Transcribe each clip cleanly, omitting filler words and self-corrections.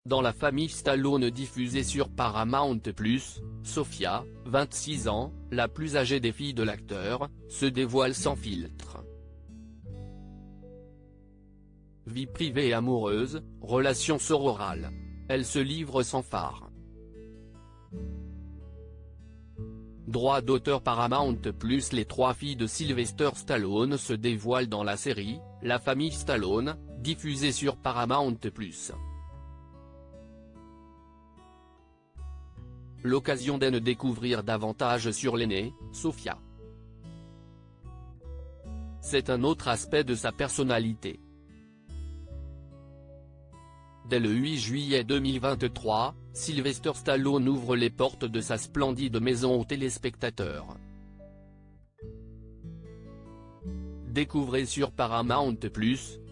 Dans La famille Stallone diffusée sur Paramount+, Sofia, 26 ans, la plus âgée des filles de l'acteur, se dévoile sans filtre. Vie privée et amoureuse, relations sororales. Elle se livre sans phare. Droit d'auteur Paramount+. Les trois filles de Sylvester Stallone se dévoilent dans la série, La famille Stallone, diffusée sur Paramount+. L'occasion d'en découvrir davantage sur l'aînée, Sofia. C'est un autre aspect de sa personnalité. Dès le 8 juillet 2023, Sylvester Stallone ouvre les portes de sa splendide maison aux téléspectateurs. Découvrez sur Paramount+,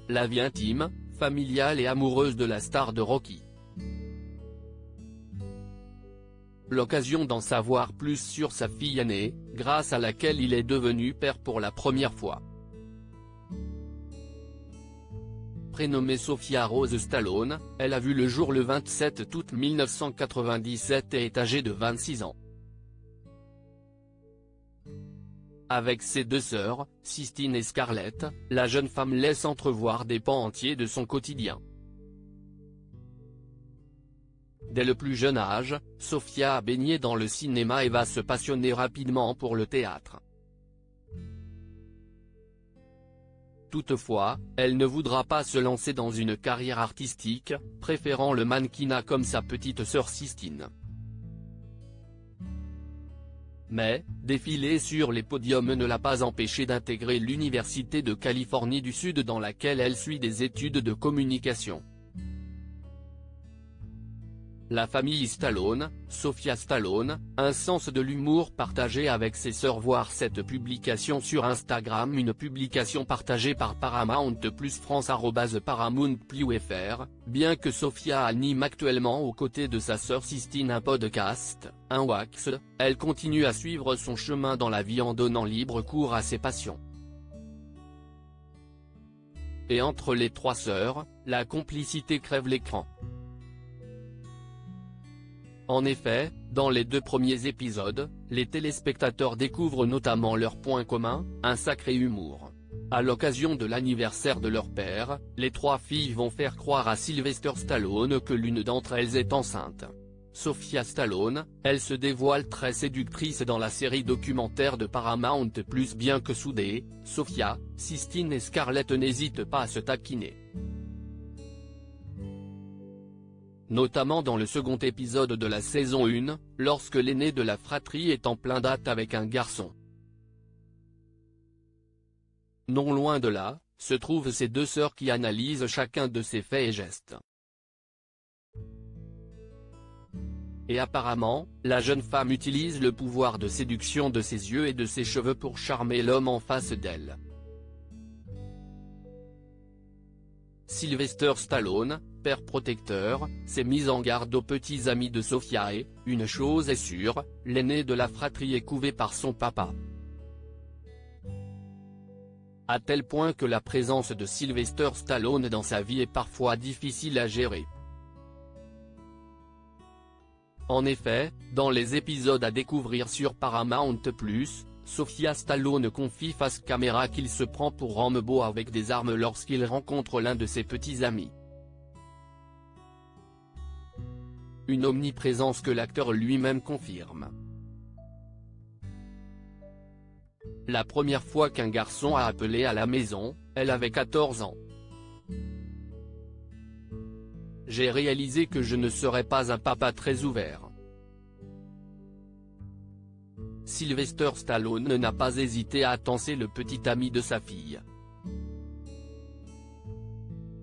la vie intime, familiale et amoureuse de la star de Rocky. L'occasion d'en savoir plus sur sa fille aînée, grâce à laquelle il est devenu père pour la première fois. Prénommée Sophia Rose Stallone, elle a vu le jour le 27 août 1997 et est âgée de 26 ans. Avec ses deux sœurs, Sistine et Scarlett, la jeune femme laisse entrevoir des pans entiers de son quotidien. Dès le plus jeune âge, Sofia a baigné dans le cinéma et va se passionner rapidement pour le théâtre. Toutefois, elle ne voudra pas se lancer dans une carrière artistique, préférant le mannequinat comme sa petite sœur Sistine. Mais, défiler sur les podiums ne l'a pas empêchée d'intégrer l'Université de Californie du Sud dans laquelle elle suit des études de communication. La famille Stallone, Sofia Stallone, un sens de l'humour partagé avec ses sœurs. Voir cette publication sur Instagram. Une publication partagée par Paramount+ France @Paramount+fr, bien que Sofia anime actuellement aux côtés de sa sœur Sistine un podcast, un wax, elle continue à suivre son chemin dans la vie en donnant libre cours à ses passions. Et entre les trois sœurs, la complicité crève l'écran. En effet, dans les deux premiers épisodes, les téléspectateurs découvrent notamment leur point commun, un sacré humour. À l'occasion de l'anniversaire de leur père, les trois filles vont faire croire à Sylvester Stallone que l'une d'entre elles est enceinte. Sofia Stallone, elle se dévoile très séductrice dans la série documentaire de Paramount+. Bien que soudées, Sofia, Sistine et Scarlett n'hésitent pas à se taquiner. Notamment dans le second épisode de la saison 1, lorsque l'aîné de la fratrie est en plein date avec un garçon. Non loin de là, se trouvent ses deux sœurs qui analysent chacun de ses faits et gestes. Et apparemment, la jeune femme utilise le pouvoir de séduction de ses yeux et de ses cheveux pour charmer l'homme en face d'elle. Sylvester Stallone, père protecteur, s'est mis en garde aux petits amis de Sofia et, une chose est sûre, l'aîné de la fratrie est couvé par son papa. À tel point que la présence de Sylvester Stallone dans sa vie est parfois difficile à gérer. En effet, dans les épisodes à découvrir sur Paramount+, Sofia Stallone confie face caméra qu'il se prend pour Rambo avec des armes lorsqu'il rencontre l'un de ses petits amis. Une omniprésence que l'acteur lui-même confirme. La première fois qu'un garçon a appelé à la maison, elle avait 14 ans. J'ai réalisé que je ne serais pas un papa très ouvert. Sylvester Stallone n'a pas hésité à tancer le petit ami de sa fille.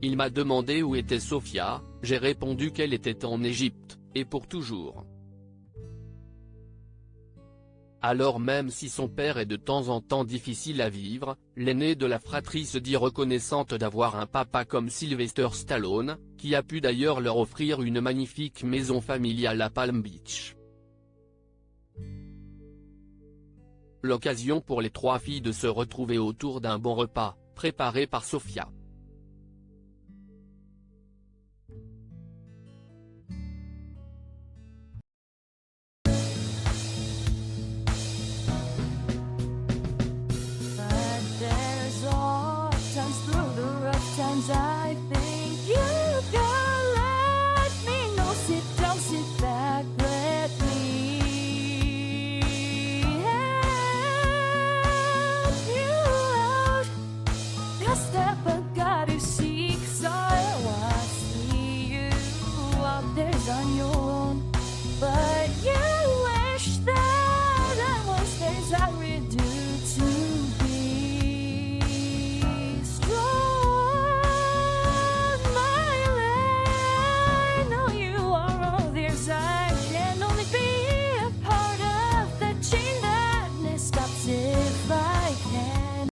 Il m'a demandé où était Sofia, j'ai répondu qu'elle était en Égypte, et pour toujours. Alors même si son père est de temps en temps difficile à vivre, l'aînée de la fratrie se dit reconnaissante d'avoir un papa comme Sylvester Stallone, qui a pu d'ailleurs leur offrir une magnifique maison familiale à Palm Beach. L'occasion pour les trois filles de se retrouver autour d'un bon repas, préparé par Sofia.